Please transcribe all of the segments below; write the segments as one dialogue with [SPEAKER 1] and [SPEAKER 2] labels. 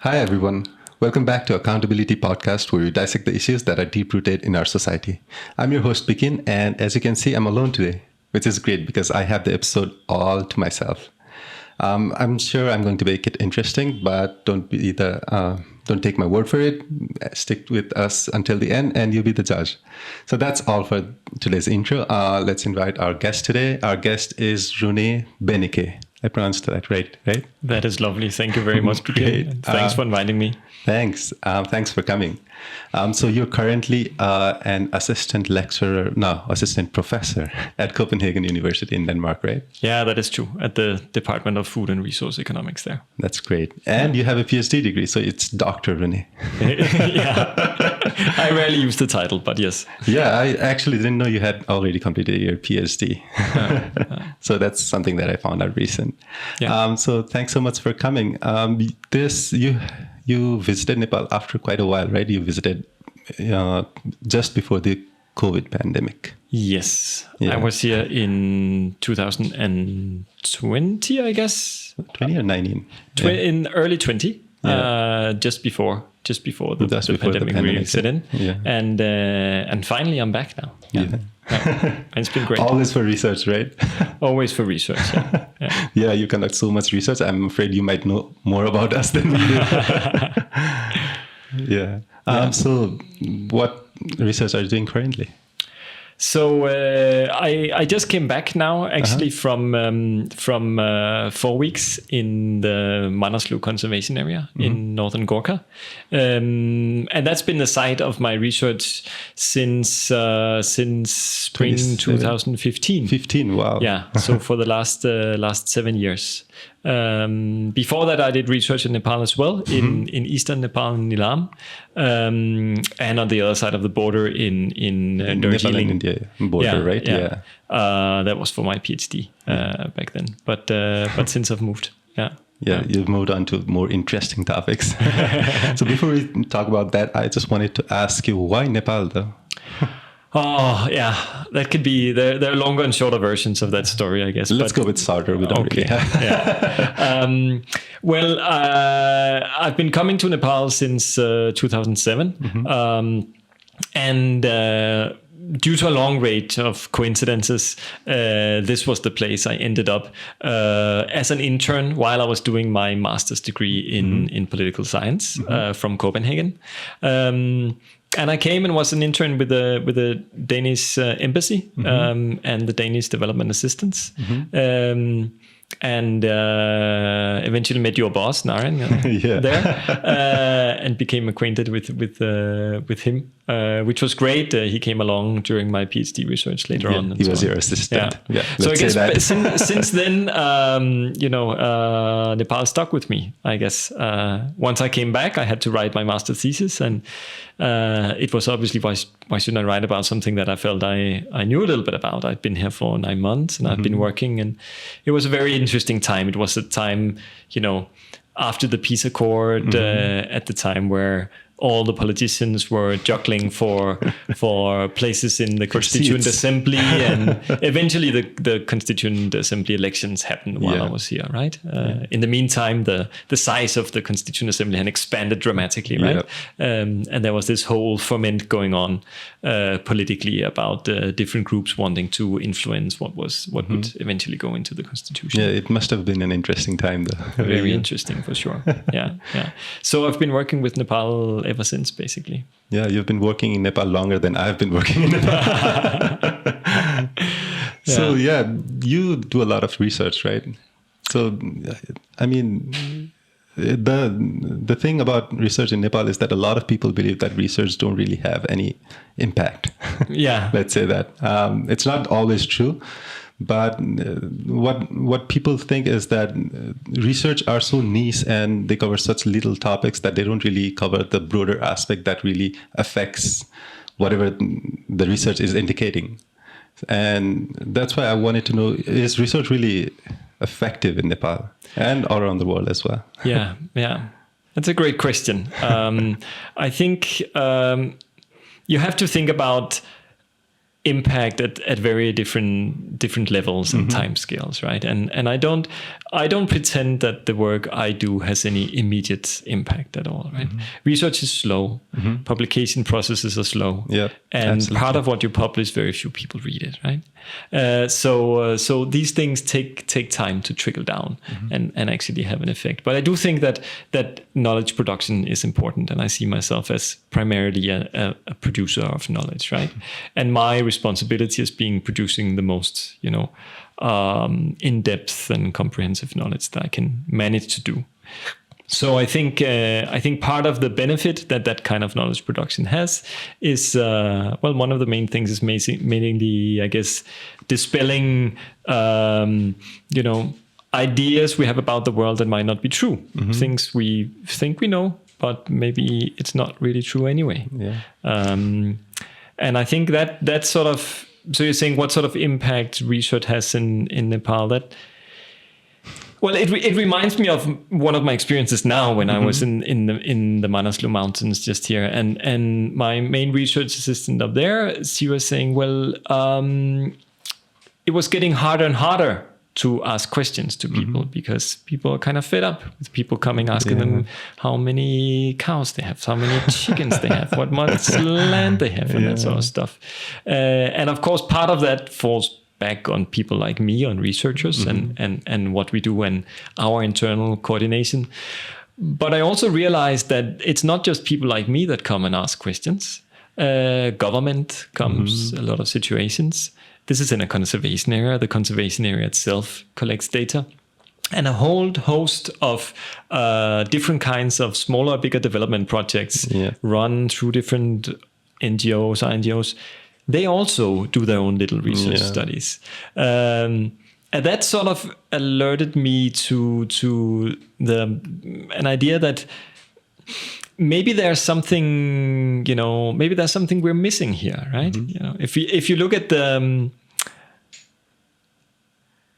[SPEAKER 1] Hi, everyone. Welcome back to Accountability podcast, where we dissect the issues that are deep-rooted in our society. I'm your host, Bikin, and as you can see, I'm alone today, which is great because I have the episode all to myself. I'm sure I'm going to make it interesting, but don't take my word for it. Stick with us until the end, and you'll be the judge. So that's all for today's intro. Let's invite our guest today. Our guest is Rune Bennike. I pronounced that right?
[SPEAKER 2] That is lovely. Thank you very much, Bikin. Thanks for inviting me.
[SPEAKER 1] Thanks. Thanks for coming. So you're currently an assistant professor at Copenhagen University in Denmark, right?
[SPEAKER 2] Yeah, that is true. At the Department of Food and Resource Economics there.
[SPEAKER 1] That's great. And you have a PhD degree, so it's Dr. Rune.
[SPEAKER 2] Yeah. I rarely use the title, but yes.
[SPEAKER 1] Yeah, I actually didn't know you had already completed your PhD. So that's something that I found out recent. Yeah. So thanks so much for coming. You visited Nepal after quite a while, right? You visited just before the COVID pandemic.
[SPEAKER 2] Yes. Yeah. I was here in 2020, I guess.
[SPEAKER 1] 20 or 19?
[SPEAKER 2] In early 20, just before the pandemic really set in. Yeah. And finally I'm back now. Yeah. It's been great.
[SPEAKER 1] Always for research, right?
[SPEAKER 2] Always for research,
[SPEAKER 1] Yeah, you conduct so much research. I'm afraid you might know more about us than we do. Yeah. So what research are you doing currently?
[SPEAKER 2] So I just came back now, actually, from 4 weeks in the Manaslu conservation area in northern Gorkha, and that's been the site of my research since spring 2015.
[SPEAKER 1] 15, wow.
[SPEAKER 2] Yeah. So for the last 7 years. Before that, I did research in Nepal as well, in eastern Nepal, in Nilam, and on the other side of the border in
[SPEAKER 1] Nepal and India border, right?
[SPEAKER 2] Yeah. That was for my PhD back then, but since I've moved,
[SPEAKER 1] you've moved on to more interesting topics. So before we talk about that, I just wanted to ask you, why Nepal, though?
[SPEAKER 2] Oh, yeah, that could be, there are longer and shorter versions of that story, I guess.
[SPEAKER 1] Let's go with shorter. We don't really have.
[SPEAKER 2] Well, I've been coming to Nepal since 2007. And due to a long range of coincidences, this was the place I ended up as an intern while I was doing my master's degree in political science from Copenhagen. And I came and was an intern with the Danish embassy and the Danish development assistance. And eventually met your boss, Naren, there, and became acquainted with him, which was great. He came along during my PhD research later on.
[SPEAKER 1] He was your assistant.
[SPEAKER 2] Yeah. So I guess since then, Nepal stuck with me. I guess once I came back, I had to write my master's thesis, and it was obviously why shouldn't I write about something that I felt I knew a little bit about. I'd been here for 9 months, and I've been working, and it was a very interesting time. It was a time, after the peace accord, at the time where all the politicians were juggling for places in the Constituent Assembly, and eventually the Constituent Assembly elections happened while I was here, right? In the meantime, the size of the Constituent Assembly had expanded dramatically, right? And there was this whole ferment going on politically about different groups wanting to influence what would eventually go into the Constitution.
[SPEAKER 1] Yeah, it must have been an interesting time, though.
[SPEAKER 2] Very interesting, for sure. Yeah. So I've been working with Nepal ever since, basically.
[SPEAKER 1] Yeah, you've been working in Nepal longer than I've been working in Nepal. So you do a lot of research, right? So, I mean, the thing about research in Nepal is that a lot of people believe that research don't really have any impact.
[SPEAKER 2] Yeah.
[SPEAKER 1] Let's say that. It's not always true. But what people think is that research are so niche and they cover such little topics that they don't really cover the broader aspect that really affects whatever the research is indicating. And that's why I wanted to know, is research really effective in Nepal and all around the world as well?
[SPEAKER 2] Yeah. That's a great question. I think you have to think about impact at very different levels and time scales, right? And I don't pretend that the work I do has any immediate impact at all, right? Research is slow, publication processes are slow, and
[SPEAKER 1] absolutely.
[SPEAKER 2] part of what you publish, very few people read it, right? So these things take time to trickle down and actually have an effect. But I do think that knowledge production is important, and I see myself as primarily a producer of knowledge, right? And my responsibility is producing the most, in-depth and comprehensive knowledge that I can manage to do. So I think part of the benefit that kind of knowledge production has is one of the main things is mainly, I guess, dispelling ideas we have about the world that might not be true, things we think we know, but maybe it's not really true anyway. And I think that sort of, so you're saying what sort of impact research has in Nepal? Well, it reminds me of one of my experiences now when I was in the Manaslu mountains just here, and my main research assistant up there, she was saying, it was getting harder and harder to ask questions to people because people are kind of fed up with people coming asking them how many cows they have, how many chickens they have, what much land they have, and that sort of stuff. And of course, part of that falls back on people like me, on researchers and what we do and our internal coordination. But I also realized that it's not just people like me that come and ask questions. Government comes, a lot of situations. This is in a conservation area. The conservation area itself collects data. And a whole host of different kinds of smaller, bigger development projects run through different NGOs, INGOs. They also do their own little research studies. And that sort of alerted me to an idea that maybe there's something, we're missing here, right? If you look at the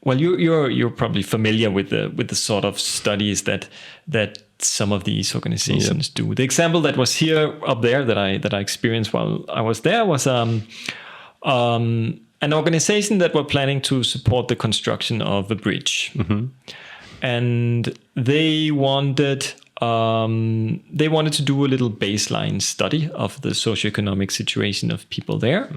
[SPEAKER 2] you're probably familiar with the sort of studies that some of these organizations do. The example that was here up there that I experienced while I was there was an organization that were planning to support the construction of a bridge, and they wanted to do a little baseline study of the socio-economic situation of people there.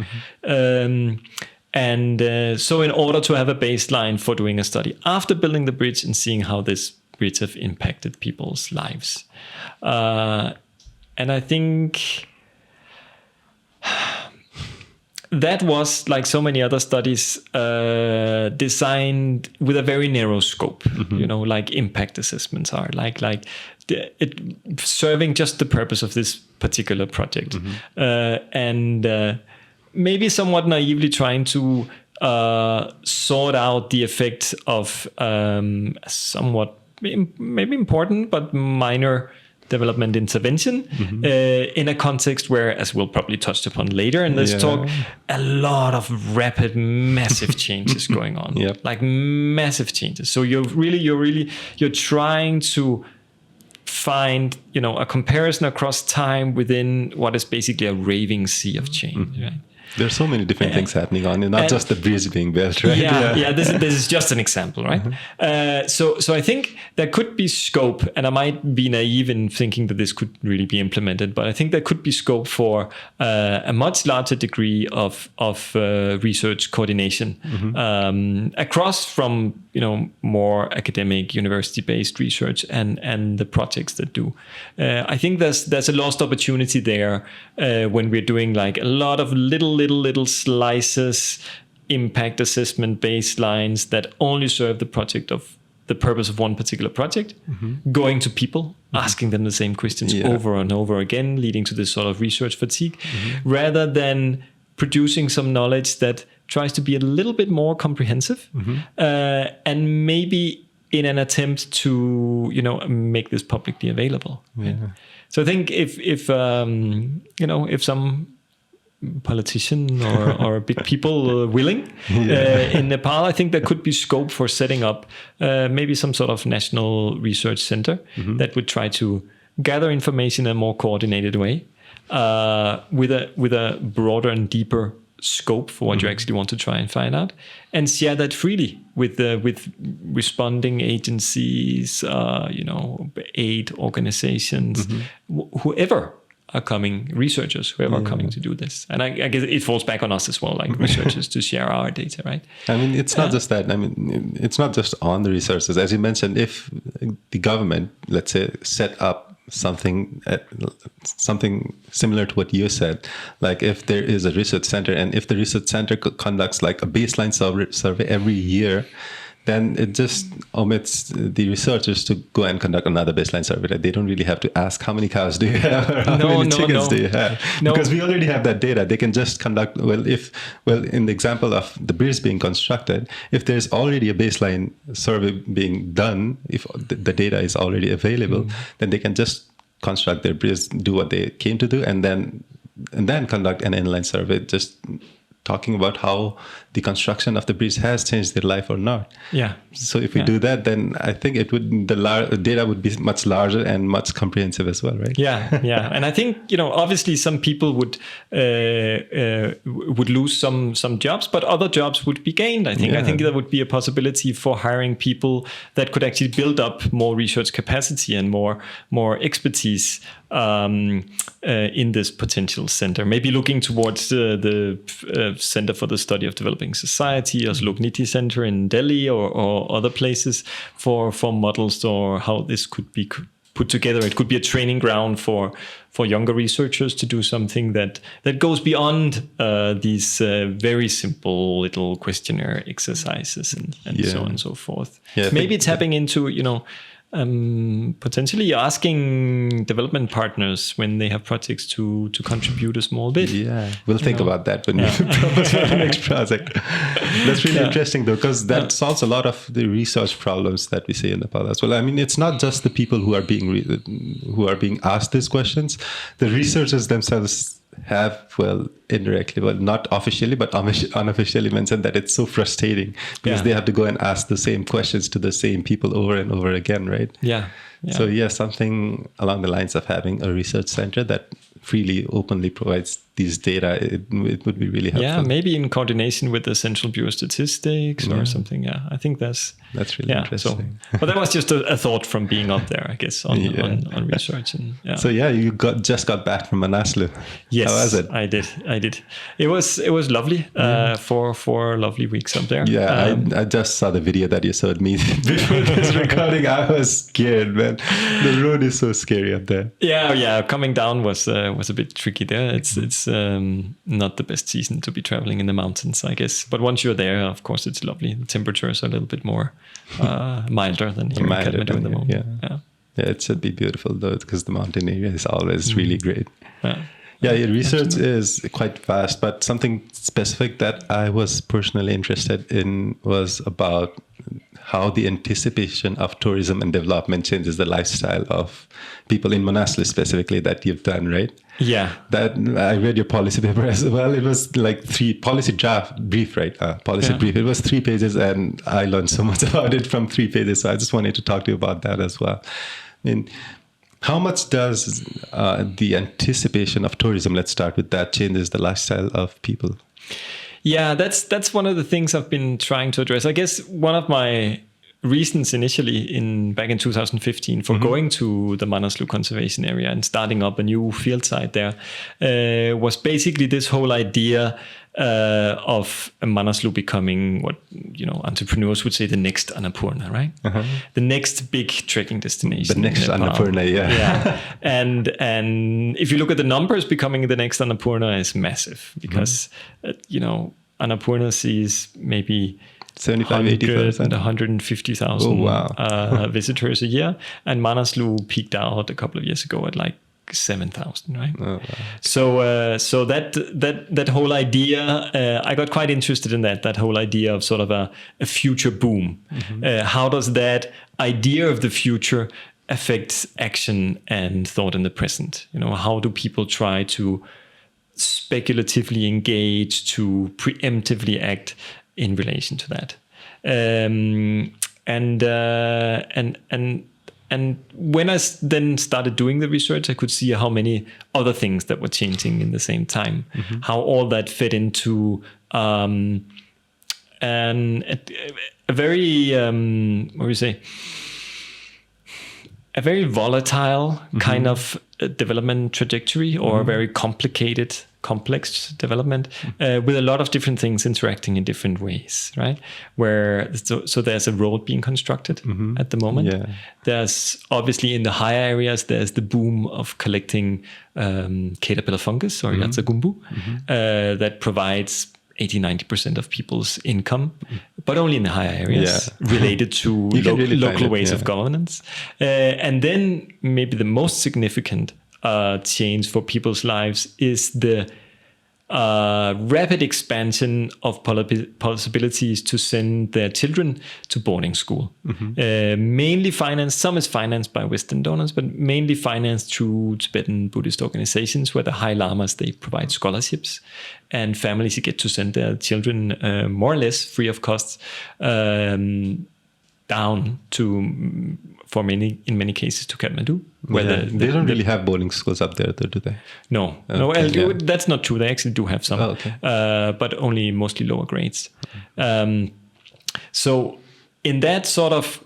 [SPEAKER 2] So in order to have a baseline for doing a study after building the bridge and seeing how this bridge have impacted people's lives. And I think that was, like so many other studies, designed with a very narrow scope, like impact assessments are, like serving just the purpose of this particular project. And maybe somewhat naively trying to sort out the effect of somewhat maybe important but minor development intervention in a context where, as we'll probably touch upon later in this talk, a lot of rapid, massive changes going on, like massive changes. So you're trying to find, a comparison across time within what is basically a raving sea of change, right?
[SPEAKER 1] There's so many different things happening on, and not just the bridge being built, right?
[SPEAKER 2] This is just an example, right? So I think there could be scope, and I might be naive in thinking that this could really be implemented, but I think there could be scope for a much larger degree of research coordination across from more academic, university-based research and the projects that do. I think there's a lost opportunity there when we're doing like a lot of little slices, impact assessment baselines that only serve the purpose of one particular project, going to people, asking them the same questions over and over again, leading to this sort of research fatigue, rather than producing some knowledge that tries to be a little bit more comprehensive, and maybe in an attempt to make this publicly available. So I think if some politician or big people willing in Nepal, I think there could be scope for setting up maybe some sort of national research center that would try to gather information in a more coordinated way, with a broader and deeper scope for what you actually want to try and find out, and share that freely with responding agencies, aid organizations, whoever are coming, researchers, whoever are coming to do this. And I guess it falls back on us as well, like researchers, to share our data, right?
[SPEAKER 1] I mean, it's not just that. I mean, it's not just on the resources. As you mentioned, if the government, let's say, set up something similar to what you said, like if there is a research center, and if the research center conducts like a baseline survey every year, then it just omits the researchers to go and conduct another baseline survey. Right? They don't really have to ask how many cows do you have or how many chickens do you have, because we already have that data. They can just conduct, in the example of the bridge being constructed, if there's already a baseline survey being done, if the data is already available, then they can just construct their bridge, do what they came to do, and then conduct an inline survey, just talking about how the construction of the bridge has changed their life or not.
[SPEAKER 2] Yeah.
[SPEAKER 1] So if we do that, then I think the data would be much larger and much comprehensive as well, right?
[SPEAKER 2] Yeah, yeah. And I think, obviously some people would lose some jobs, but other jobs would be gained, I think. I think there would be a possibility for hiring people that could actually build up more research capacity and more expertise in this potential center. Maybe looking towards the Center for the Study of Developing Society, or Slogniti Center in Delhi, or other places for models, or how this could be put together. It could be a training ground for younger researchers to do something that goes beyond these very simple little questionnaire exercises and so on and so forth. Yeah, maybe it's tapping into, potentially asking development partners when they have projects to contribute a small bit.
[SPEAKER 1] Yeah, we'll think about that when we propose for the next project. That's really interesting, though, because that solves a lot of the research problems that we see in Nepal as well. I mean, it's not just the people who are being asked these questions. The researchers themselves have, indirectly, not officially, but unofficially mentioned that it's so frustrating because they have to go and ask the same questions to the same people over and over again, right?
[SPEAKER 2] Yeah.
[SPEAKER 1] So something along the lines of having a research center that freely, openly provides these data, it would be really helpful.
[SPEAKER 2] Yeah, maybe in coordination with the Central Bureau of Statistics or something. Yeah, I think that's
[SPEAKER 1] really interesting.
[SPEAKER 2] So, but that was just a thought from being up there, I guess, on research. And
[SPEAKER 1] So you just got back from Manaslu.
[SPEAKER 2] Yes,
[SPEAKER 1] how was it?
[SPEAKER 2] I did. It was lovely. 4 lovely weeks up there.
[SPEAKER 1] Yeah, I just saw the video that you showed me before this recording. I was scared, man. The road is so scary up there.
[SPEAKER 2] Yeah. Coming down was a bit tricky there. It's not the best season to be traveling in the mountains, I guess. But once you're there, of course, it's lovely. The temperatures are a little bit more milder than here in Kathmandu at the moment.
[SPEAKER 1] Yeah, it should be beautiful though, because the mountain area is always really great. Yeah, your research is quite vast, but something specific that I was personally interested in was about how the anticipation of tourism and development changes the lifestyle of people in Manaslu specifically that you've done, right?
[SPEAKER 2] Yeah.
[SPEAKER 1] That I read your policy paper as well. It was like 3 policy brief, right? Brief. It was 3 pages, and I learned so much about it from 3 pages. So I just wanted to talk to you about that as well. I mean, how much does the anticipation of tourism, let's start with that, changes the lifestyle of people?
[SPEAKER 2] Yeah, that's one of the things I've been trying to address. I guess one of my reasons initially back in 2015 for going to the Manaslu conservation area and starting up a new field site there was basically this whole idea of Manaslu becoming what entrepreneurs would say the next Annapurna, right? The next big trekking destination.
[SPEAKER 1] The next Annapurna,
[SPEAKER 2] yeah. And if you look at the numbers, becoming the next Annapurna is massive because Annapurna sees maybe
[SPEAKER 1] 75,000,
[SPEAKER 2] 150,000 visitors a year, and Manaslu peaked out a couple of years ago at like 7,000, right?
[SPEAKER 1] Oh, wow.
[SPEAKER 2] So that whole idea, I got quite interested in that whole idea of sort of a future boom. How does that idea of the future affect action and thought in the present? How do people try to speculatively engage, to preemptively act in relation to that? And when I then started doing the research, I could see how many other things that were changing in the same time, how all that fit into a very what do you say? A very volatile kind of development trajectory, or a very complicated, complex development with a lot of different things interacting in different ways, right? Where so there's a road being constructed at the moment.
[SPEAKER 1] Yeah.
[SPEAKER 2] There's obviously in the higher areas, there's the boom of collecting caterpillar fungus or yatsagumbu that provides 80-90% of people's income, but only in the higher areas related to local ways of governance. And then maybe the most significant change for people's lives is the rapid expansion of possibilities to send their children to boarding school. Mainly financed, some is financed by Western donors, but mainly financed through Tibetan Buddhist organizations where the High Lamas, they provide scholarships and families get to send their children more or less free of cost down to, in many cases, to Kathmandu. Where
[SPEAKER 1] they don't really have boarding schools up there, though, do they?
[SPEAKER 2] No, that's not true. They actually do have some, but only mostly lower grades. So in that sort of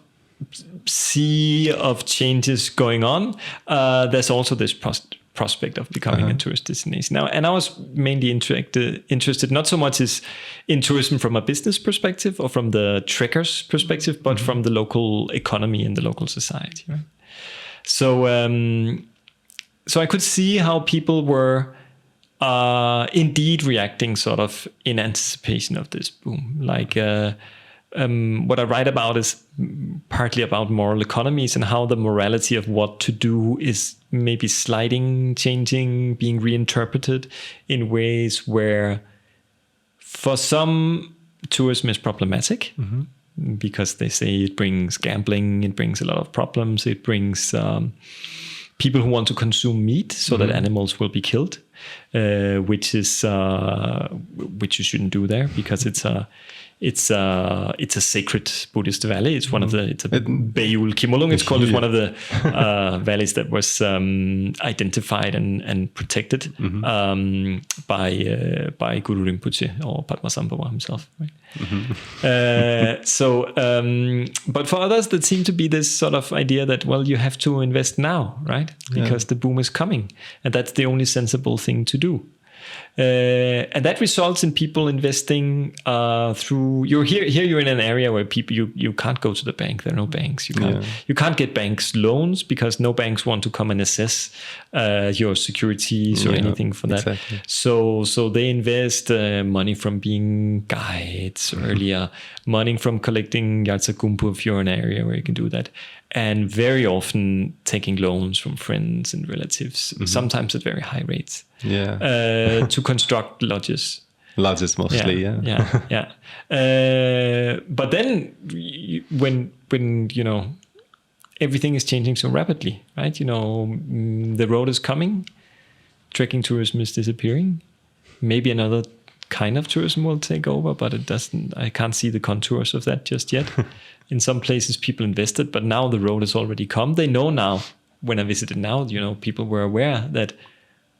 [SPEAKER 2] sea of changes going on, there's also this prospect of becoming a tourist destination now. And I was mainly interested not so much as in tourism from a business perspective or from the trekkers' perspective, but from the local economy and the local society, right? So I could see how people were indeed reacting sort of in anticipation of this boom. Like what I write about is partly about moral economies and how the morality of what to do is maybe sliding, changing, being reinterpreted in ways where for some tourism is problematic. Because they say it brings gambling, it brings a lot of problems, it brings people who want to consume meat so that animals will be killed, which you shouldn't do there because it's a sacred Buddhist valley. It's one of the Bayul Kimolung. It's called. It's one of the valleys that was identified and protected by Guru Rinpoche or Padmasambhava himself. Right? But for others, that seemed to be this sort of idea that, well, you have to invest now, right? Because the boom is coming, and that's the only sensible thing to do. And that results in people investing through. You're in an area where people you can't go to the bank. There are no banks. You can't get banks loans because no banks want to come and assess your securities or anything for that. Exactly. So they invest money from being guides earlier, money from collecting yatsagumpu if you're in an area where you can do that. And very often taking loans from friends and relatives, sometimes at very high rates, to construct lodges.
[SPEAKER 1] Lodges mostly,
[SPEAKER 2] but then when everything is changing so rapidly, right? The road is coming, trekking tourism is disappearing. Maybe another kind of tourism will take over, but I can't see the contours of that just yet. In some places people invested, but now the road has already come. They know now, when I visited now, people were aware that,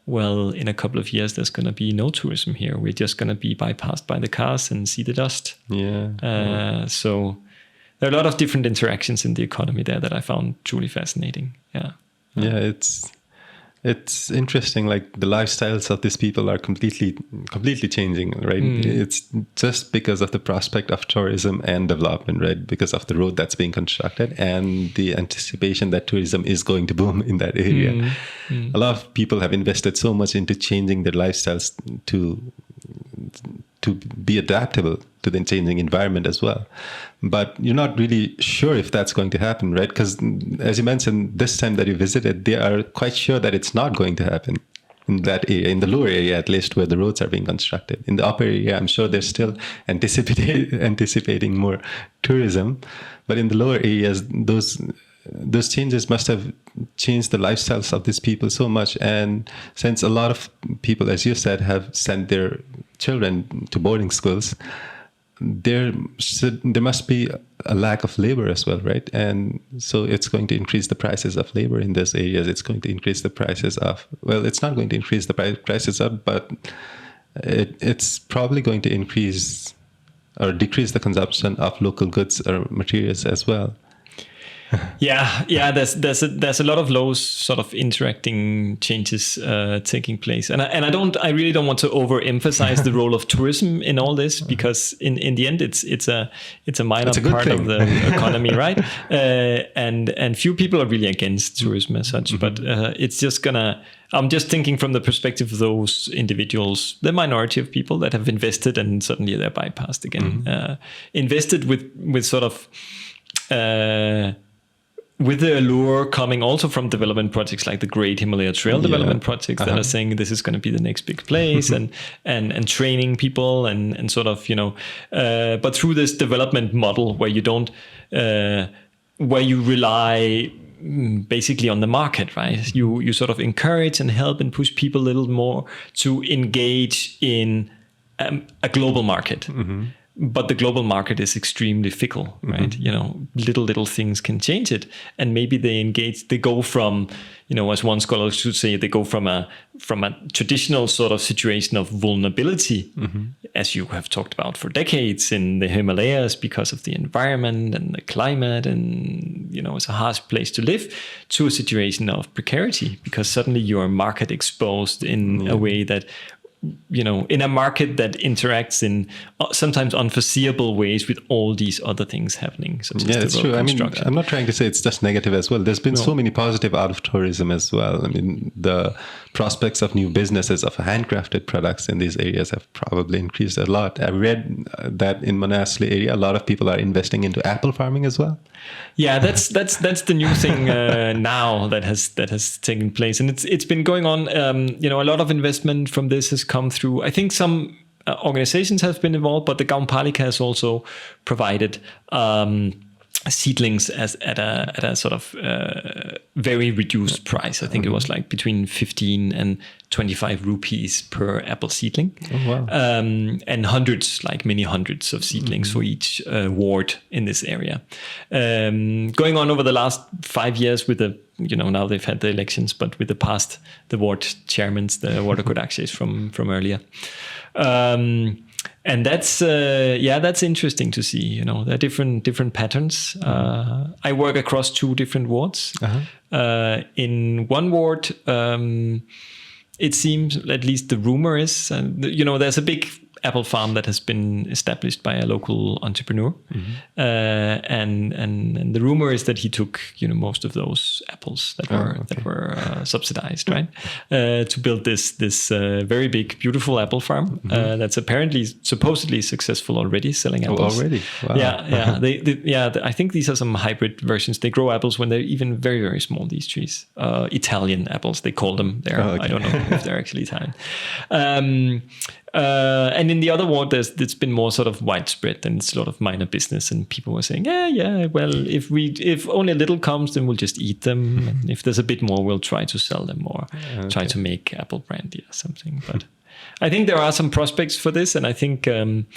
[SPEAKER 2] well, in a couple of years, there's going to be no tourism here. We're just going to be bypassed by the cars and see the dust. So there are a lot of different interactions in the economy there that I found truly fascinating.
[SPEAKER 1] It's interesting, like the lifestyles of these people are completely changing, right? It's just because of the prospect of tourism and development, right? Because of the road that's being constructed and the anticipation that tourism is going to boom in that area. A lot of people have invested so much into changing their lifestyles to be adaptable to the changing environment as well. But you're not really sure if that's going to happen, right? Because as you mentioned, this time that you visited, they are quite sure that it's not going to happen in that area, in the lower area at least, where the roads are being constructed. In the upper area, I'm sure they're still anticipating more tourism. But in the lower areas, those changes must have changed the lifestyles of these people so much. And since a lot of people, as you said, have sent their children to boarding schools, there must be a lack of labor as well, right? And so it's going to increase the prices of labor in these areas. It's going to increase the prices of, well, it's not going to increase the prices up, but it's probably going to increase or decrease the consumption of local goods or materials as well.
[SPEAKER 2] Yeah. There's a lot of those sort of interacting changes taking place, and I really don't want to overemphasize the role of tourism in all this, because in the end it's a minor part of the economy, right? And few people are really against tourism as such, but it's just gonna. I'm just thinking from the perspective of those individuals, the minority of people that have invested and suddenly they're bypassed again. Invested with sort of. With the allure coming also from development projects like the Great Himalaya Trail development projects that are saying this is going to be the next big place, and training people and sort of, but through this development model where you don't, where you rely basically on the market, right? You sort of encourage and help and push people a little more to engage in a global market. But the global market is extremely fickle, right? Little things can change it. And maybe they go from, as one scholar should say, they go from a traditional sort of situation of vulnerability, as you have talked about for decades in the Himalayas because of the environment and the climate, and, it's a harsh place to live, to a situation of precarity, because suddenly you are market exposed in a way that, in a market that interacts in sometimes unforeseeable ways with all these other things happening.
[SPEAKER 1] It's true. I mean, I'm not trying to say it's just negative as well. There's been so many positive out of tourism as well. I mean, the prospects of new businesses of handcrafted products in these areas have probably increased a lot. I read that in Manaslu area, a lot of people are investing into apple farming as well.
[SPEAKER 2] Yeah, that's the new thing now that has taken place, and it's been going on. A lot of investment from this has come through. I think some organizations have been involved, but the Accountabilitea has also provided seedlings at a sort of very reduced price. I think it was like between 15 and 25 rupees per apple seedling.
[SPEAKER 1] Oh, wow.
[SPEAKER 2] And many hundreds of seedlings for each ward in this area. Going on over the last 5 years with the, now they've had the elections, but with the ward chairmen, the ward kodakshis from earlier. And that's interesting to see. There are different patterns. I work across 2 different wards. In one ward, it seems, at least the rumor is, there's a big apple farm that has been established by a local entrepreneur, and the rumor is that he took most of those apples that were subsidized, right, to build this very big, beautiful apple farm that's apparently supposedly successful already, selling apples.
[SPEAKER 1] Already, wow.
[SPEAKER 2] Yeah. I think these are some hybrid versions. They grow apples when they're even very, very small. These trees, Italian apples, they call them. I don't know if they're actually Italian. And in the other ward, it's been more sort of widespread, and it's a lot of minor business, and people were saying, well, if only a little comes, then we'll just eat them. And if there's a bit more, we'll try to sell them or try to make apple brandy or something. But I think there are some prospects for this, and I think some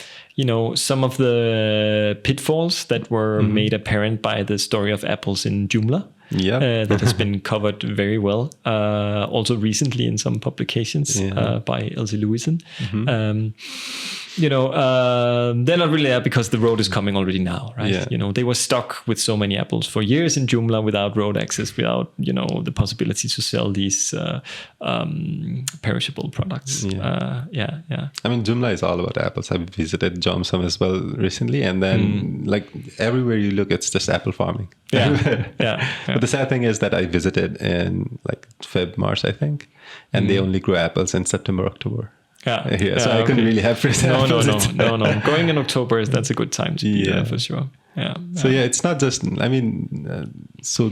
[SPEAKER 2] of the pitfalls that were made apparent by the story of apples in Jumla. That has been covered very well. Also recently in some publications by Elsie Lewison. They're not really there because the road is coming already now, right? They were stuck with so many apples for years in Jumla without road access, without, the possibility to sell these perishable products. I
[SPEAKER 1] mean, Jumla is all about apples. I visited Jomsom as well recently, and then everywhere you look, it's just apple farming. But the sad thing is that I visited in March, I think, and they only grow apples in September, October. So I couldn't really have fresh apples.
[SPEAKER 2] No. Going in October, that's a good time to be there for sure.
[SPEAKER 1] So it's not just, so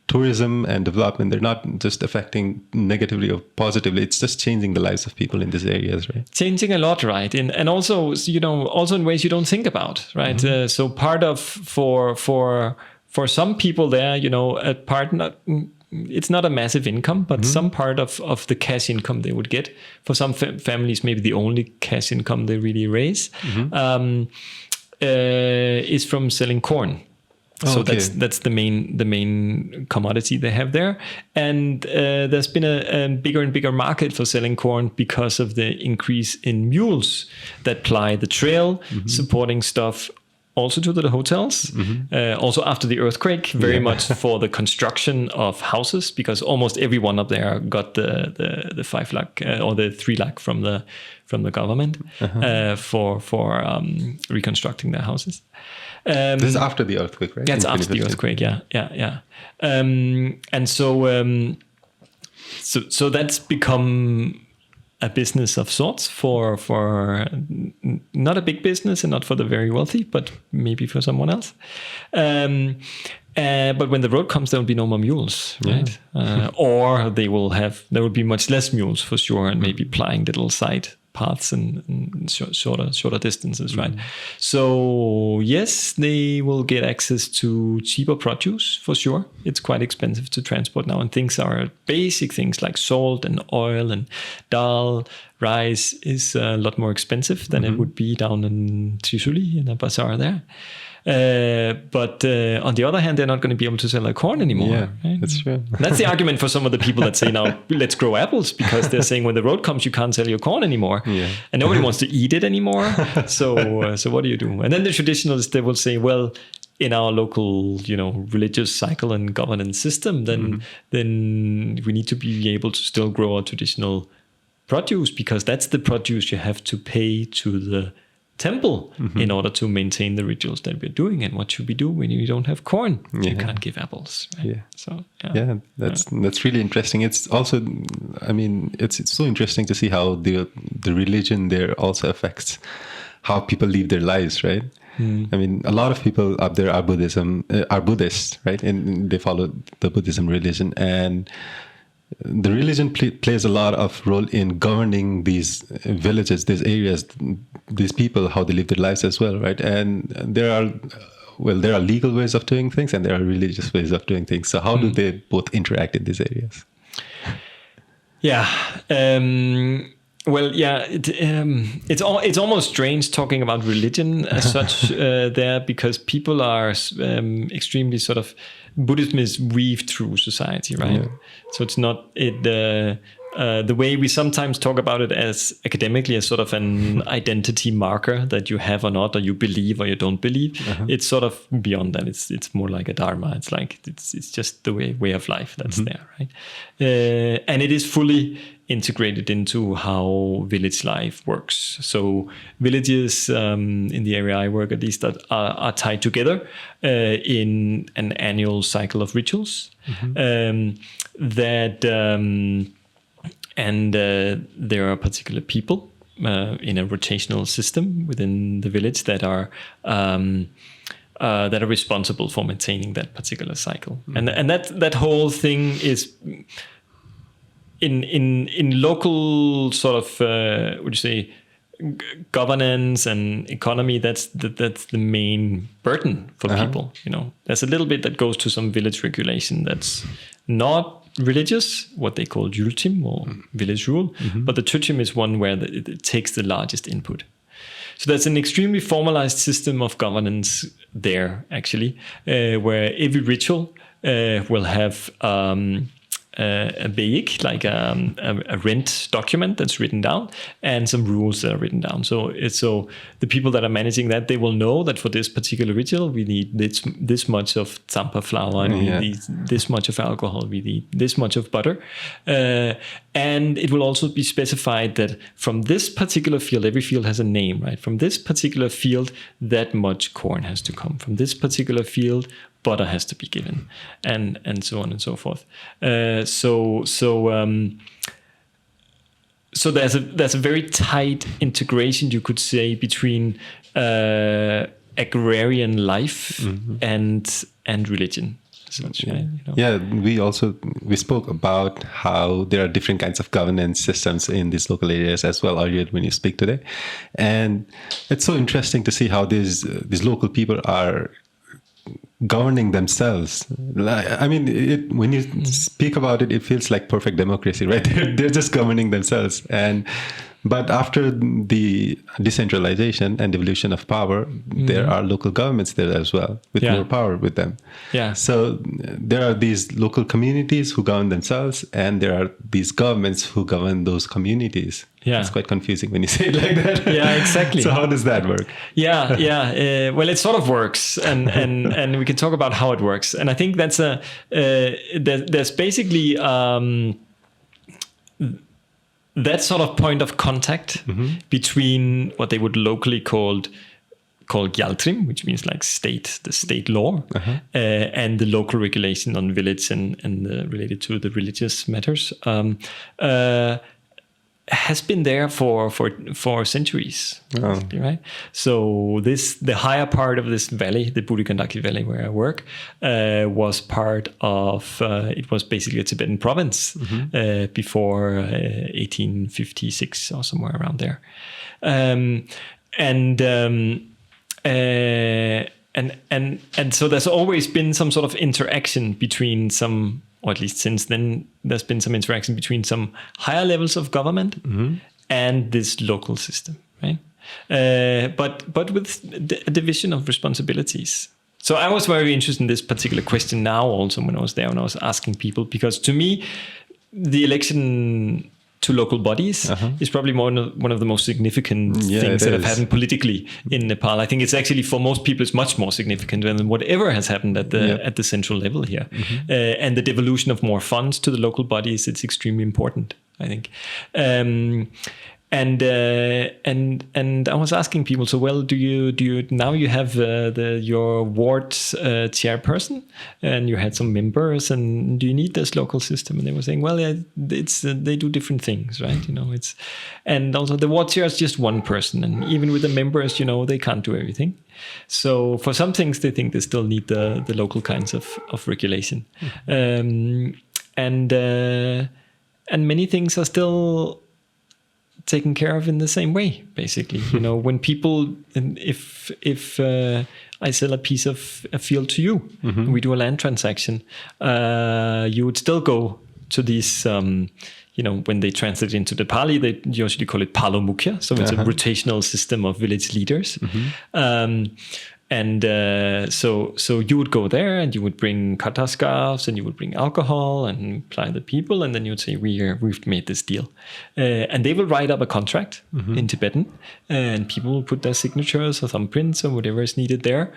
[SPEAKER 1] tourism and development, they're not just affecting negatively or positively, it's just changing the lives of people in these areas, right?
[SPEAKER 2] Changing a lot, right? And also, also in ways you don't think about, right? So part of, for some people there, it's not a massive income, but some part of the cash income they would get. For some families, maybe the only cash income they really raise. is from selling corn. So
[SPEAKER 1] okay.
[SPEAKER 2] that's the main commodity they have there, and there's been a bigger and bigger market for selling corn because of the increase in mules that ply the trail, supporting stuff also to the hotels. Also after the earthquake, very much for the construction of houses, because almost everyone up there got the 5 lakh or the 3 lakh from the government for reconstructing their houses.
[SPEAKER 1] This is after the earthquake, right?
[SPEAKER 2] That's after the earthquake, yeah. And so that's become a business of sorts for not a big business and not for the very wealthy, but maybe for someone else. But when the road comes, there will be no more mules, right? Or there will be much less mules for sure, and maybe plying little side paths and shorter distances, right? So yes, they will get access to cheaper produce for sure. It's quite expensive to transport now, and things are basic things like salt and oil and dal, rice is a lot more expensive than it would be down in Trisuli in a bazaar there. But on the other hand, they're not going to be able to sell their corn anymore.
[SPEAKER 1] Yeah,
[SPEAKER 2] right?
[SPEAKER 1] that's true.
[SPEAKER 2] That's the argument for some of the people that say now, let's grow apples, because they're saying when the road comes, you can't sell your corn anymore.
[SPEAKER 1] Yeah.
[SPEAKER 2] And nobody wants to eat it anymore. So what do you do? And then the traditionalists, they will say, well, in our local, religious cycle and governance system, then we need to be able to still grow our traditional produce, because that's the produce you have to pay to the temple in order to maintain the rituals that we're doing. And what should we do when you don't have corn? You can't give apples, right?
[SPEAKER 1] Yeah.
[SPEAKER 2] So
[SPEAKER 1] that's really interesting. It's also, it's so interesting to see how the religion there also affects how people live their lives, right? A lot of people up there are Buddhists, right? And they follow the Buddhism religion, and the religion plays a lot of role in governing these villages, these areas, these people, how they live their lives as well, right? And there are legal ways of doing things, and there are religious ways of doing things. So how do they both interact in these areas?
[SPEAKER 2] Yeah. It's almost strange talking about religion as such there, because people are extremely sort of, Buddhism is weaved through society, right? Yeah. So it's not the way we sometimes talk about it as academically as sort of an identity marker that you have or not, or you believe or you don't believe. It's sort of beyond that. It's more like a dharma. It's like it's just the way of life that's there, right? And it is fully integrated into how village life works. So villages in the area I work at least are tied together in an annual cycle of rituals and there are particular people in a rotational system within the village that are responsible for maintaining that particular cycle. And that whole thing is in local sort of would you say governance and economy, that's the main burden for people. There's a little bit that goes to some village regulation that's not religious, what they call jultim or village rule, but the tutim is one where it takes the largest input. So that's an extremely formalized system of governance there, actually, where every ritual will have a beik, like a rent document that's written down, and some rules that are written down. So the people that are managing that, they will know that for this particular ritual, we need this much of tsampa flour, and we need this much of alcohol, we need this much of butter. And it will also be specified that from this particular field, every field has a name, right? From this particular field, that much corn has to come. From this particular field, butter has to be given, and so on and so forth. So there's a very tight integration, you could say, between agrarian life and religion.
[SPEAKER 1] Yeah, we spoke about how there are different kinds of governance systems in these local areas as well earlier when you speak today, and it's so interesting to see how these local people are governing themselves. When you speak about it, it feels like perfect democracy, right? They're just governing themselves, and But after the decentralization and devolution of power, there are local governments there as well, with more power with them.
[SPEAKER 2] Yeah.
[SPEAKER 1] So there are these local communities who govern themselves, and there are these governments who govern those communities.
[SPEAKER 2] Yeah.
[SPEAKER 1] It's quite confusing when you say it like that.
[SPEAKER 2] Yeah, exactly.
[SPEAKER 1] So how does that work?
[SPEAKER 2] Yeah. Well, it sort of works, and we can talk about how it works. And I think that's there's basically that sort of point of contact between what they would locally call Gjaldrim, which means like the state law, and the local regulation on village and related to the religious matters. Has been there for centuries, right? So the higher part of this valley, the Burigandaki Valley where I work, was part of. It was basically a Tibetan province before 1856 or somewhere around there, and so there's always been some sort of interaction between some. Or at least since then, there's been some interaction between some higher levels of government and this local system, right? But with a division of responsibilities. So I was very interested in this particular question now also when I was there, when I was asking people, because to me, the election to local bodies is probably one of the most significant things that have happened politically in Nepal. I think it's actually, for most people, it's much more significant than whatever has happened at the central level here. And the devolution of more funds to the local bodies, it's extremely important, I think. And I was asking people, so well, do you now you have your ward chairperson, and you had some members, and do you need this local system? And they were saying, well, it's they do different things, right? And also the ward chair is just one person, and even with the members, they can't do everything. So for some things, they think they still need the local kinds of regulation, and many things are still taken care of in the same way, basically. When people, if I sell a piece of a field to you, and we do a land transaction, you would still go to these, when they translate into the Pali, they usually call it Palomukya. So it's a rotational system of village leaders. And so you would go there, and you would bring kata scarves, and you would bring alcohol and ply the people, and then you would say, we've made this deal. And they will write up a contract in Tibetan, and people will put their signatures or thumbprints or whatever is needed there,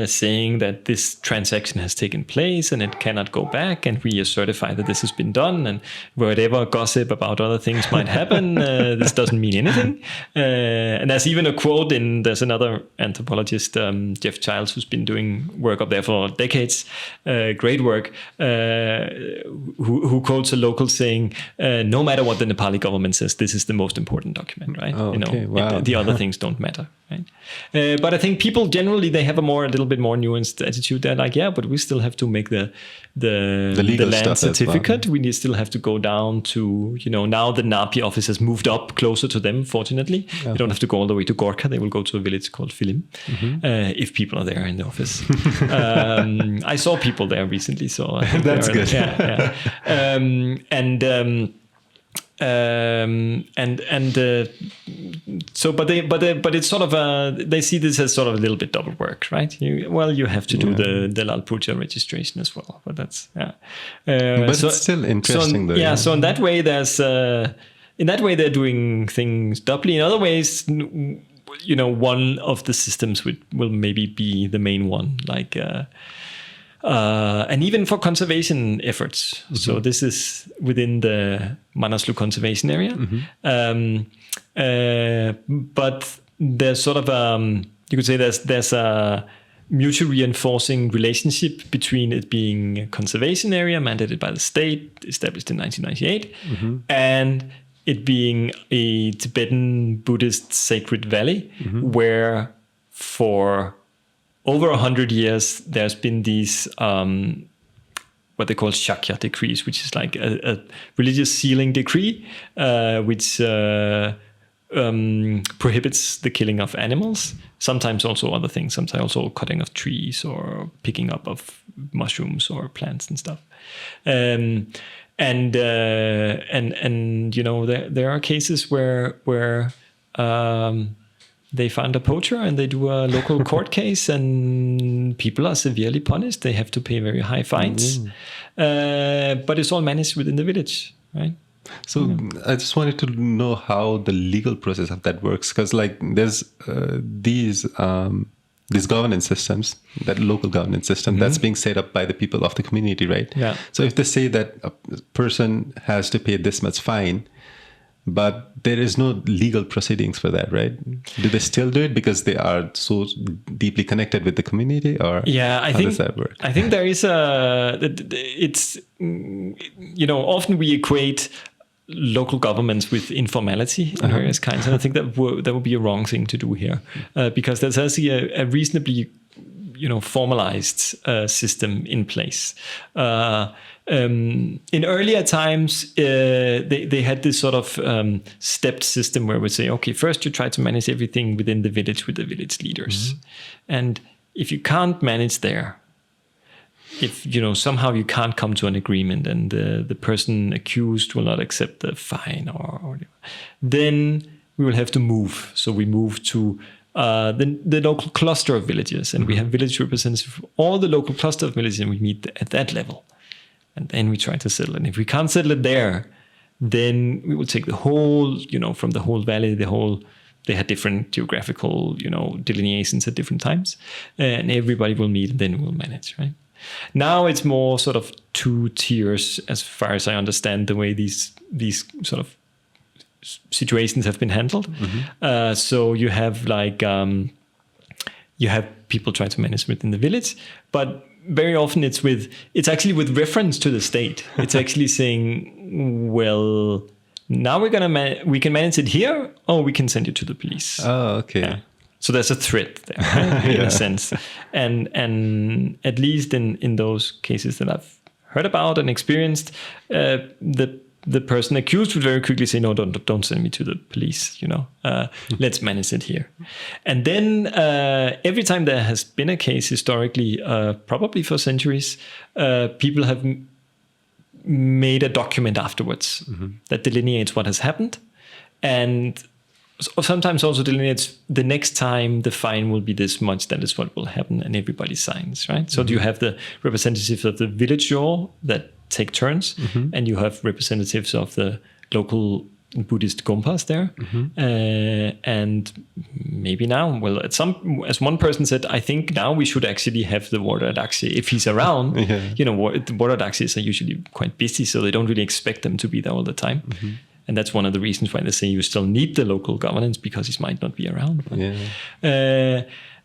[SPEAKER 2] saying that this transaction has taken place and it cannot go back, and we certify that this has been done, and whatever gossip about other things might happen, this doesn't mean anything. And there's even a quote there's another anthropologist, Jeff Childs, who's been doing work up there for decades, great work, who quotes a local saying, no matter what the Nepali government says, this is the most important document, right?
[SPEAKER 1] Wow.
[SPEAKER 2] The other things don't matter, right? But I think people generally, they have a little bit more nuanced attitude. They're like, but we still have to make the land certificate. We still have to go down to, now the Napi office has moved up closer to them, fortunately. You don't have to go all the way to Gorkha. They will go to a village called Filim, if people are there in the office. I saw people there recently, so I think
[SPEAKER 1] that's good.
[SPEAKER 2] But it's sort of they see this as sort of a little bit double work, right? You have to do the Lal Puja registration as well, but that's
[SPEAKER 1] but it's still interesting, though.
[SPEAKER 2] Yeah, so in that way, they're doing things doubly. In other ways, one of the systems will maybe be the main one, like. And even for conservation efforts. So this is within the Manaslu conservation area. But there's sort of, you could say there's a mutually reinforcing relationship between it being a conservation area mandated by the state, established in 1998, and it being a Tibetan Buddhist sacred valley, where for over 100 years, there's been these, what they call Shakya decrees, which is like a religious sealing decree, which prohibits the killing of animals, sometimes also other things, sometimes also cutting of trees or picking up of mushrooms or plants and stuff. and there are cases where they find a poacher and they do a local court case, and people are severely punished. They have to pay very high fines, but it's all managed within the village, right?
[SPEAKER 1] So I just wanted to know how the legal process of that works, because like there's these governance systems, that local governance system that's being set up by the people of the community, right?
[SPEAKER 2] Yeah.
[SPEAKER 1] So if they say that a person has to pay this much fine, but there is no legal proceedings for that, right? Do they still do it because they are so deeply connected with the community, or how does that work?
[SPEAKER 2] I think there is often we equate local governments with informality in various kinds, and I think that would be a wrong thing to do here, because there's actually a reasonably formalized system in place. In earlier times, they had this sort of stepped system where we say, okay, first you try to manage everything within the village with the village leaders, and if you can't manage there, if somehow you can't come to an agreement and the person accused will not accept the fine or then we will have to move. So we move to the local cluster of villages, and we have village representatives for all the local cluster of villages, and we meet at that level, and then we try to settle it. And if we can't settle it there, then we will take the whole, from the whole valley, they had different geographical, delineations at different times, and everybody will meet, and then we'll manage, right? Now it's more sort of 2 tiers, as far as I understand the way these sort of situations have been handled. So you have people trying to manage within the village, but very often it's actually with reference to the state. It's actually saying, well, now we can manage it here, or we can send you to the police.
[SPEAKER 1] Oh, okay.
[SPEAKER 2] Yeah. So there's a threat there, right? In a sense, and at least in those cases that I've heard about and experienced, the person accused would very quickly say, no, don't send me to the police. Let's manage it here. And then every time there has been a case historically, probably for centuries, people have made a document afterwards that delineates what has happened, and sometimes also delineates the next time the fine will be this much, that is what will happen, and everybody signs, right? So you have the representatives of the village law that take turns, and you have representatives of the local Buddhist gompas there, and maybe now, well, as one person said, I think now we should actually have the warder daksi if he's around. The warder daksis are usually quite busy, so they don't really expect them to be there all the time. And that's one of the reasons why they say you still need the local governance, because he might not be around.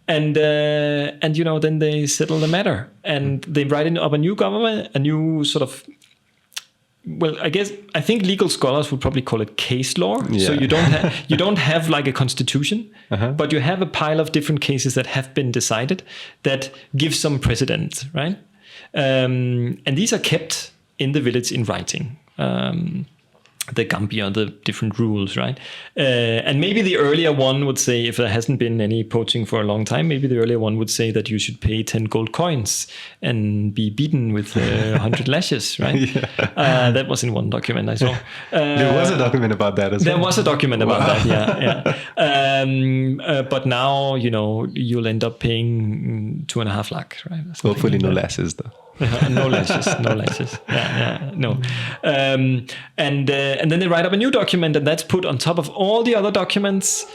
[SPEAKER 2] And then they settle the matter, and they write up a new government, a new sort of. Well, I think legal scholars would probably call it case law. So you don't have like a constitution, but you have a pile of different cases that have been decided that give some precedent, right? And these are kept in the village in writing. The Gambia, the different rules, right? And maybe the earlier one would say, if there hasn't been any poaching for a long time, maybe the earlier one would say that you should pay 10 gold coins and be beaten with 100 lashes, right? That was in one document I saw.
[SPEAKER 1] There was a document about that as well.
[SPEAKER 2] There was a document about that, yeah. But now, you'll end up paying 2.5 lakh, right?
[SPEAKER 1] Hopefully no lashes, though.
[SPEAKER 2] No lashes. No. And then they write up a new document, and that's put on top of all the other documents,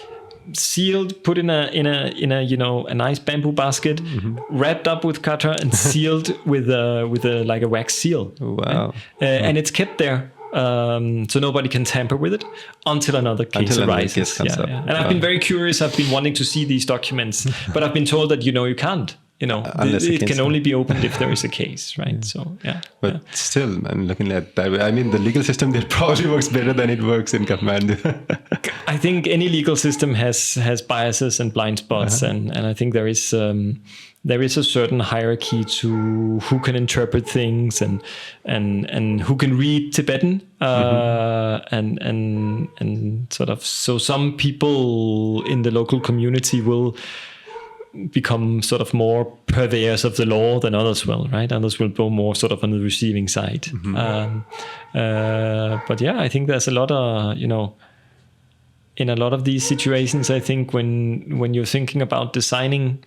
[SPEAKER 2] sealed, put in a a nice bamboo basket, wrapped up with katra and sealed with a wax seal.
[SPEAKER 1] Wow.
[SPEAKER 2] And it's kept there. So nobody can tamper with it until another case arises. And I've been very curious. I've been wanting to see these documents, but I've been told that you can't. It can only be opened if there is a case, right? So,
[SPEAKER 1] But still, I'm looking at that. I mean, the legal system there probably works better than it works in Kathmandu.
[SPEAKER 2] I think any legal system has biases and blind spots, and I think there is a certain hierarchy to who can interpret things and who can read Tibetan, and sort of. So some people in the local community will become sort of more purveyors of the law than others will, right? Others will go more sort of on the receiving side. But yeah, I think there's a lot of, in a lot of these situations, I think when you're thinking about designing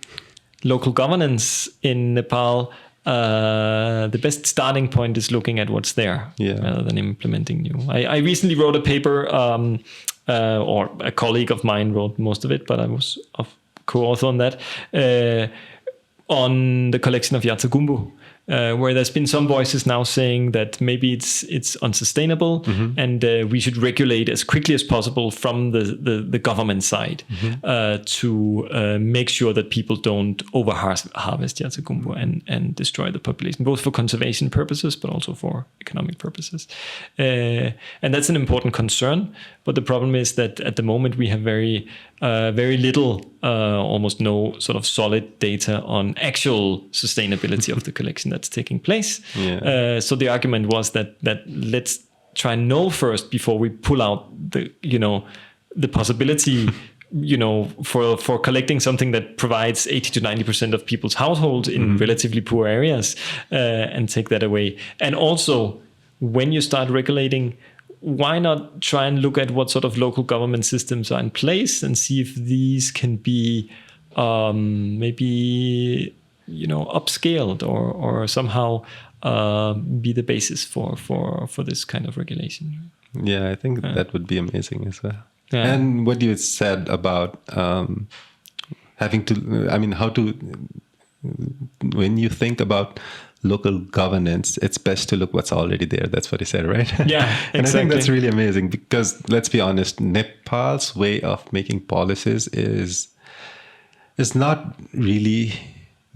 [SPEAKER 2] local governance in Nepal, the best starting point is looking at what's there rather than implementing new. I recently wrote a paper, or a colleague of mine wrote most of it, but I was a co-author on that, on the collection of Yatsagumbu, where there's been some voices now saying that maybe it's unsustainable, and we should regulate as quickly as possible from the government side to make sure that people don't over-harvest Yatsagumbu and destroy the population, both for conservation purposes but also for economic purposes. And that's an important concern. But the problem is that at the moment we have very little, almost no sort of solid data on actual sustainability of the collection that's taking place. So the argument was that let's try and know first before we pull out the possibility, for collecting something that provides 80 to 90% of people's households in relatively poor areas, and take that away. And also, when you start regulating, why not try and look at what sort of local government systems are in place and see if these can be maybe upscaled or somehow be the basis for this kind of regulation.
[SPEAKER 1] Yeah, I think that would be amazing as well.
[SPEAKER 2] Yeah.
[SPEAKER 1] And what you said about having to, when you think about local governance, it's best to look what's already there. That's what he said, right?
[SPEAKER 2] Yeah, exactly.
[SPEAKER 1] And I think that's really amazing because, let's be honest, Nepal's way of making policies is not really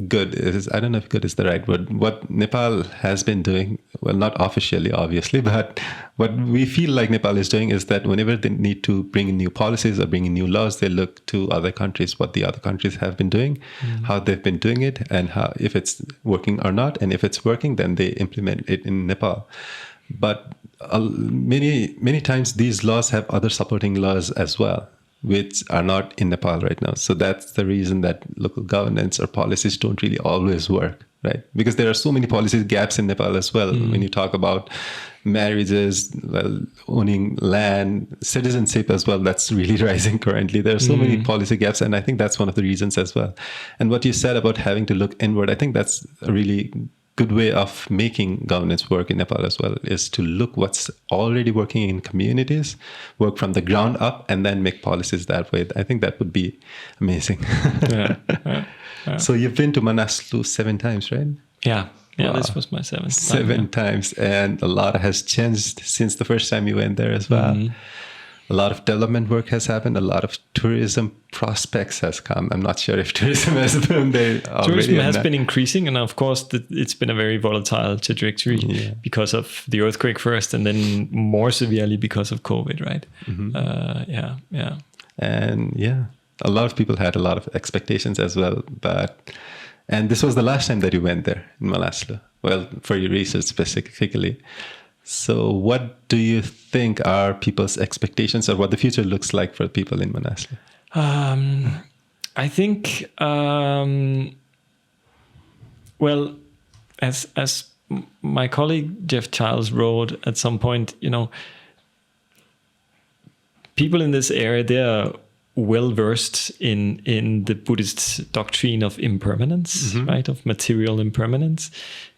[SPEAKER 1] good. I don't know if good is the right word. What Nepal has been doing, well, not officially, obviously, but what we feel like Nepal is doing is that whenever they need to bring in new policies or bring in new laws, they look to other countries, what the other countries have been doing, how they've been doing it, and how, if it's working or not. And if it's working, then they implement it in Nepal. But many times these laws have other supporting laws as well, which are not in Nepal right now. So that's the reason that local governance or policies don't really always work, right? Because there are so many policy gaps in Nepal as well. When you talk about marriages, owning land, citizenship as well, that's really rising currently. There are so many policy gaps, and I think that's one of the reasons as well. And what you said about having to look inward, I think that's a really good way of making governance work in Nepal as well, is to look what's already working in communities, work from the ground up, and then make policies that way. I think that would be amazing.
[SPEAKER 2] Yeah.
[SPEAKER 1] So you've been to Manaslu 7 times, right?
[SPEAKER 2] Yeah. Yeah,
[SPEAKER 1] Wow.
[SPEAKER 2] This was my 7th time.
[SPEAKER 1] 7 times. And a lot has changed since the first time you went there as well. A lot of development work has happened. A lot of tourism prospects has come. I'm not sure if tourism has been there already.
[SPEAKER 2] Tourism has been increasing, and of course it's been a very volatile trajectory because of the earthquake first, and then more severely because of COVID, right?
[SPEAKER 1] And a lot of people had a lot of expectations as well. And this was the last time that you went there in Manaslu. Well, for your research specifically. So what do you think are people's expectations, or what the future looks like for people in Manaslu?
[SPEAKER 2] I think, as my colleague Jeff Childs wrote at some point, people in this area, they are well versed in the Buddhist doctrine of impermanence, right? Of material impermanence.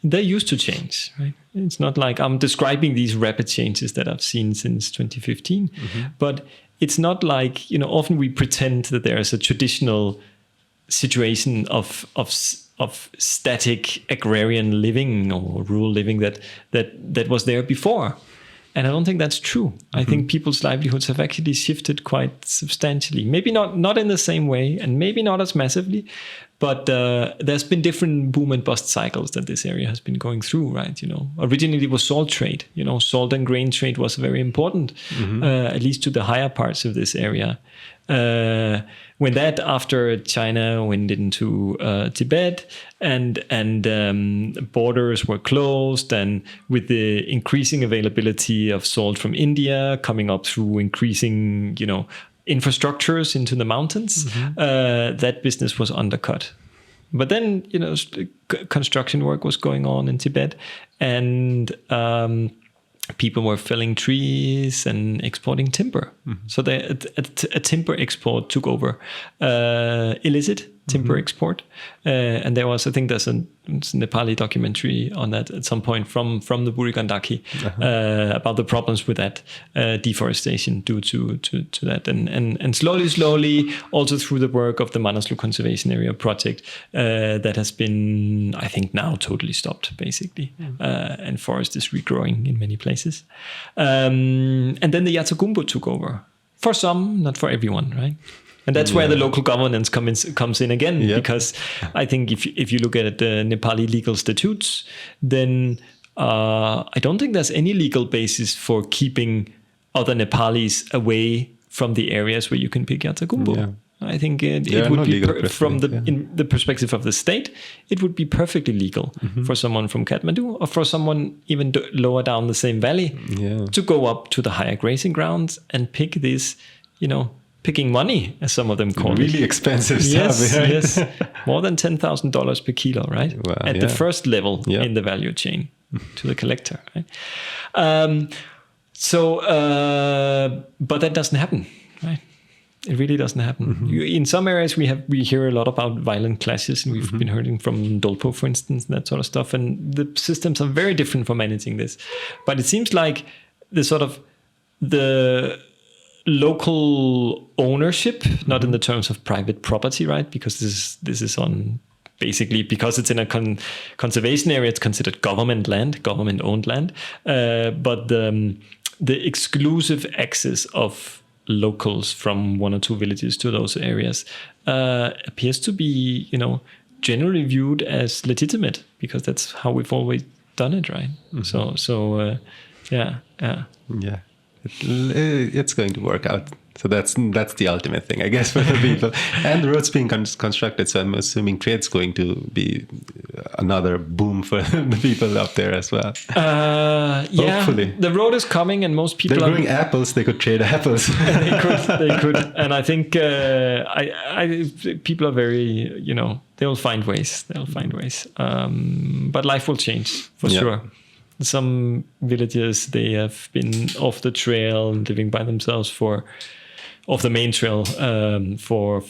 [SPEAKER 2] They're used to change, right? It's not like I'm describing these rapid changes that I've seen since 2015, but it's not like, often we pretend that there is a traditional situation of static agrarian living or rural living that was there before. And I don't think that's true. I think people's livelihoods have actually shifted quite substantially. Maybe not in the same way, and maybe not as massively, but there's been different boom and bust cycles that this area has been going through, right? Originally it was salt trade. Salt and grain trade was very important, at least to the higher parts of this area. When that, after China went into Tibet and borders were closed, and with the increasing availability of salt from India coming up through increasing, infrastructures into the mountains, that business was undercut. But then, construction work was going on in Tibet, and people were felling trees and exporting timber. So a timber export took over, illicit timber export. And there was, I think there's a Nepali documentary on that at some point from the Burigandaki about the problems with that deforestation due to that. And slowly, also through the work of the Manaslu Conservation Area project, that has been, I think, now totally stopped, basically. And forest is regrowing in many places. And then the Yatagumbo took over. For some, not for everyone, right? And that's where the local governance comes in again, because I think if you look at the Nepali legal statutes, then I don't think there's any legal basis for keeping other Nepalis away from the areas where you can pick Yatagumbo. Yeah. I think it would be from in the perspective of the state, it would be perfectly legal for someone from Kathmandu or for someone even lower down the same valley to go up to the higher grazing grounds and pick this, picking money, as some of them call it.
[SPEAKER 1] Really expensive stuff.
[SPEAKER 2] Yes. More than $10,000 per kilo, right?
[SPEAKER 1] Wow,
[SPEAKER 2] At the first level in the value chain to the collector, right? But that doesn't happen, right? It really doesn't happen. In some areas, we hear a lot about violent clashes, and we've been hearing from Dolpo, for instance, and that sort of stuff. And the systems are very different for managing this. But it seems like the local ownership, not in the terms of private property, right? Because this is on basically, because it's in a conservation area, it's considered government land, government-owned land. But the exclusive access of locals from one or two villages to those areas appears to be, generally viewed as legitimate, because that's how we've always done it, right?
[SPEAKER 1] It's going to work out. So that's the ultimate thing, I guess, for the people. And the roads being constructed, so I'm assuming trade's going to be another boom for the people up there as well.
[SPEAKER 2] Hopefully. The road is coming, and most people
[SPEAKER 1] They're growing apples. They could trade apples.
[SPEAKER 2] They could. And I think people are very, they'll find ways. But life will change, for sure. Some villages, they have been off the trail and living by themselves off the main trail for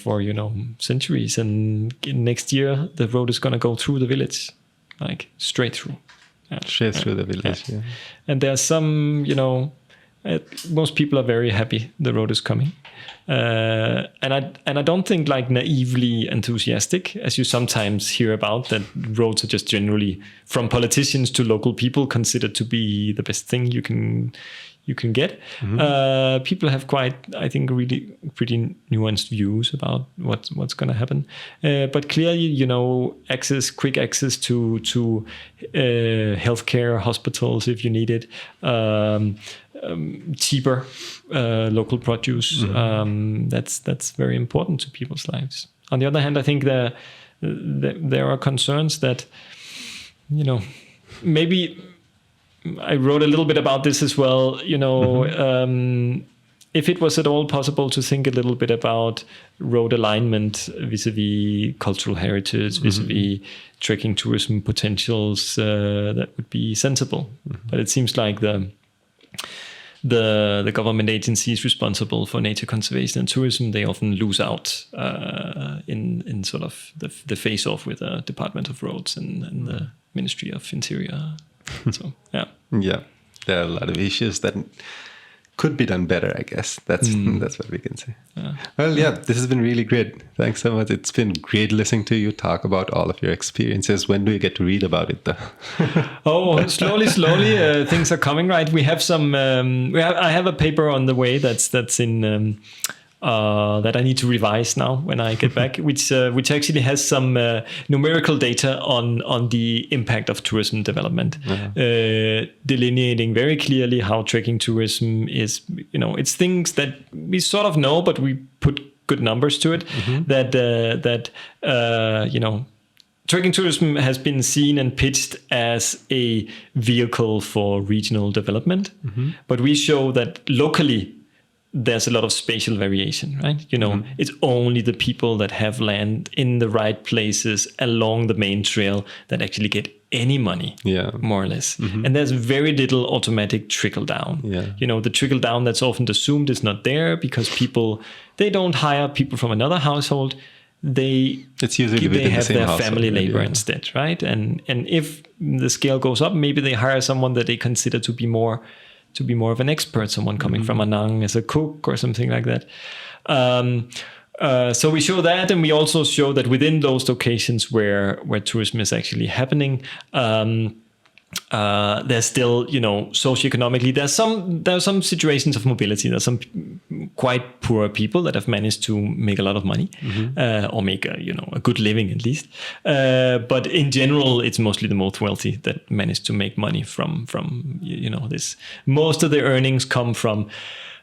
[SPEAKER 2] centuries. And next year, the road is going to go through the village, like straight through.
[SPEAKER 1] Straight through the village,
[SPEAKER 2] And there's some, most people are very happy the road is coming. And I don't think like naively enthusiastic, as you sometimes hear about, that roads are just generally, from politicians to local people, considered to be the best thing you can get. People have quite, I think, really pretty nuanced views about what's going to happen. But clearly, quick access to healthcare, hospitals if you need it, cheaper local produce. That's very important to people's lives. On the other hand, I think there are concerns that, maybe. I wrote a little bit about this as well. If it was at all possible to think a little bit about road alignment vis-a-vis cultural heritage, vis-a-vis trekking tourism potentials, that would be sensible. But it seems like the government agencies responsible for nature conservation and tourism, they often lose out in sort of the face-off with the Department of Roads and the Ministry of Interior. So there are a lot of issues that could be done better, I guess. That's what we can say. Well, this has been really great. Thanks so much. It's been great listening to you talk about all of your experiences. When do you get to read about it, though? Slowly. Things are coming, right? We have some. I have a paper on the way that's in. That I need to revise now when I get back, which actually has some numerical data on the impact of tourism development, delineating very clearly how trekking tourism is. It's things that we sort of know, but we put good numbers to it. That trekking tourism has been seen and pitched as a vehicle for regional development, but we show that locally, there's a lot of spatial variation, right? It's only the people that have land in the right places along the main trail that actually get any money, more or less. And there's very little automatic trickle down. The trickle down that's often assumed is not there because they don't hire people from another household.
[SPEAKER 1] It's usually
[SPEAKER 2] they have
[SPEAKER 1] the same
[SPEAKER 2] their
[SPEAKER 1] household,
[SPEAKER 2] family labor instead, right? And if the scale goes up, maybe they hire someone that they consider to be more of an expert, someone coming from Anang as a cook or something like that. So we show that, and we also show that within those locations where tourism is actually happening, there's still, socioeconomically, there are some situations of mobility. There's some quite poor people that have managed to make a lot of money, or make a good living at least. But in general, it's mostly the most wealthy that manage to make money from this. Most of their earnings come from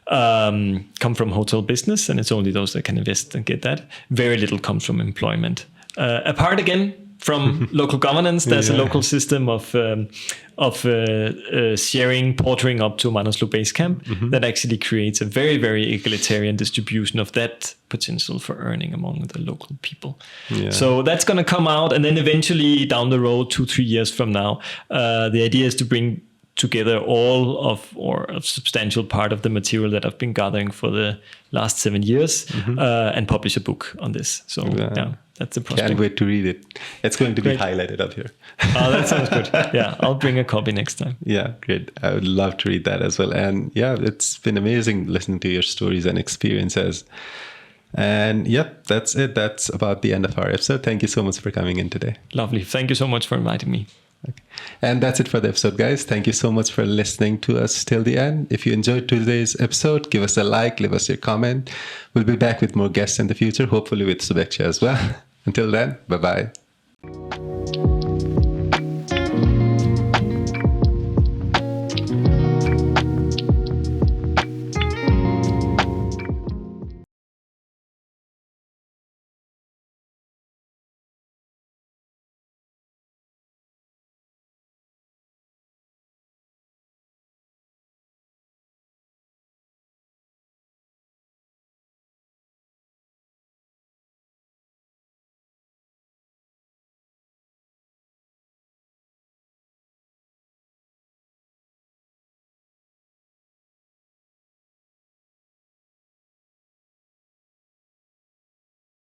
[SPEAKER 2] hotel business, and it's only those that can invest and get that. Very little comes from employment. Apart again from local governance, there's a local system of sharing, portering up to Manaslu base camp that actually creates a very, very egalitarian distribution of that potential for earning among the local people. So that's going to come out, and then eventually down the road, 2-3 years from now, the idea is to bring together all of, or a substantial part of the material that I've been gathering for the last 7 years, and publish a book on this. So that's the prospect.
[SPEAKER 1] Can't wait to read it. It's going to be highlighted up here.
[SPEAKER 2] Oh, that sounds good. Yeah, I'll bring a copy next time.
[SPEAKER 1] Yeah, great. I would love to read that as well. And it's been amazing listening to your stories and experiences. And that's it. That's about the end of our episode. Thank you so much for coming in today.
[SPEAKER 2] Lovely. Thank you so much for inviting me.
[SPEAKER 1] Okay. And that's it for the episode, guys. Thank you so much for listening to us till the end. If you enjoyed today's episode, give us a like, leave us your comment. We'll be back with more guests in the future, hopefully with Subeksha as well. Until then, bye-bye.